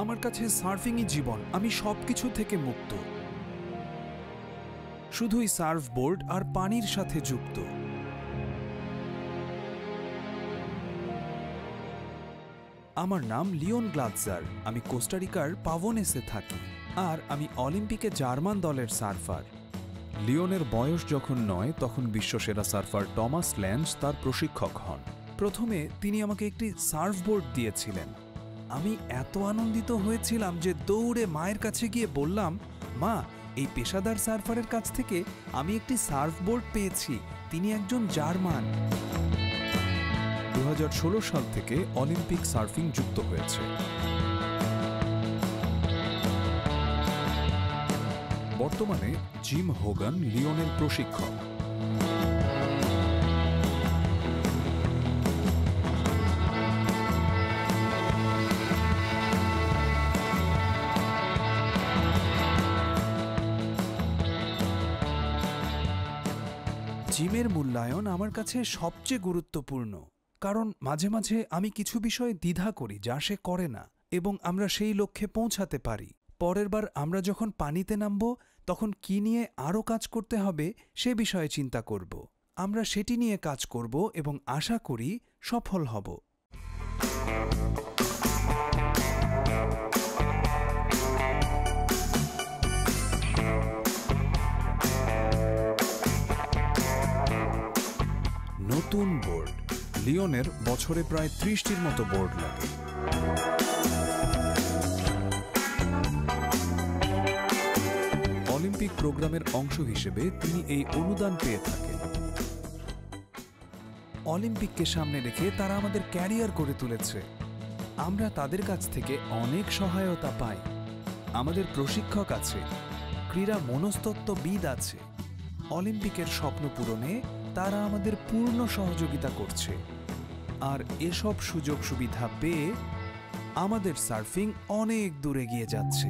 আমার কাছে সার্ফিংই জীবন। আমি সবকিছু থেকে মুক্ত, শুধুই সার্ফবোর্ড আর পানির সাথে যুক্ত। আমার নাম লিওন গ্লাৎজার। আমি কোস্টারিকার পাভোনেসে থাকি, আর আমি অলিম্পিকে জার্মান দলের সার্ফার। লিওনের বয়স যখন 9 তখন বিশ্বসেরা সার্ফার টমাস ল্যান্স তার প্রশিক্ষক হন। প্রথমে তিনি আমাকে একটি সার্ফবোর্ড দিয়েছিলেন। আমি এত আনন্দিত হয়েছিলাম যে দৌড়ে মায়ের কাছে গিয়ে বললাম, মা, এই পেশাদার সার্ফারের কাছ থেকে আমি একটি সার্ফবোর্ড পেয়েছি, তিনি একজন জার্মান। 2016 সাল থেকে অলিম্পিক সার্ফিং যুক্ত হয়েছে। বর্তমানে জিম হোগান লিওনের প্রশিক্ষক। জিমের মূল্যায়ন আমার কাছে সবচেয়ে গুরুত্বপূর্ণ, কারণ মাঝে মাঝে আমি কিছু বিষয়ে দ্বিধা করি যা সে করে না, এবং আমরা সেই লক্ষ্যে পৌঁছাতে পারি। পরের বার আমরা যখন পানিতে নামব তখন কি নিয়ে আরও কাজ করতে হবে সে বিষয়ে চিন্তা করব। আমরা সেটি নিয়ে কাজ করব এবং আশা করি সফল হব। নতুন বোর্ড। লিওনের বছরে প্রায় 30টির মতো বোর্ড লাগে। অলিম্পিক প্রোগ্রামের অংশ হিসেবে তিনি এই অনুদান পেয়ে থাকেন। অলিম্পিককে সামনে রেখে তারা আমাদের ক্যারিয়ার করে তুলেছে। আমরা তাদের কাছ থেকে অনেক সহায়তা পাই। আমাদের প্রশিক্ষক আছে, ক্রীড়া মনস্তত্ত্ববিদ আছে। অলিম্পিকের স্বপ্ন পূরণে তারা আমাদের পূর্ণ সহযোগিতা করছে, আর এসব সুযোগ সুবিধা পেয়ে আমাদের সার্ফিং অনেক দূরে এগিয়ে যাচ্ছে।